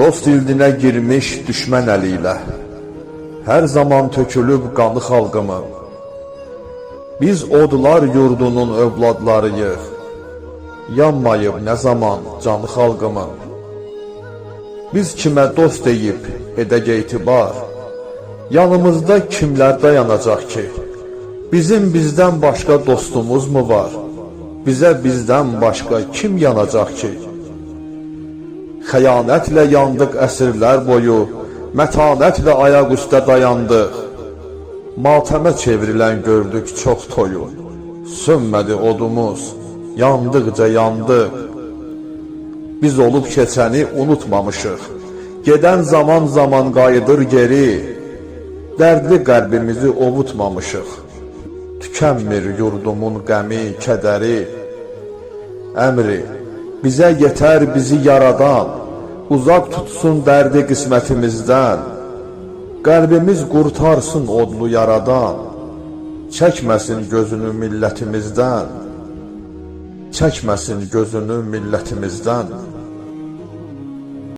Dost ildinə girmiş düşmən əli ilə, hər zaman tökülüb qanı xalqımın. Biz odlar yurdunun övladlarıyıq, yanmayıb nə zaman canı xalqımın. Biz kimə dost deyib edək etibar, yanımızda kimlər dayanacaq ki? Bizim bizdən başqa dostumuz mu var? Bizə bizdən başqa kim yanacaq ki? Xəyanətlə yandıq əsrlər boyu, mətanətlə ayaq üstə dayandıq. Matəmə çevrilən gördük çox toyu, sönmədi odumuz, yandıqca yandıq. Biz olub keçəni unutmamışıq, gedən zaman qayıdır geri, dərdli qəlbimizi ovutmamışıq. Tükənmir yurdumun qəmi, kədəri, əmri, bizə yetər bizi yaradan, uzaq tutsun dərdi qismətimizdən, qəlbimiz qurtarsın odlu yaradan, çəkməsin gözünü millətimizdən, çəkməsin gözünü millətimizdən.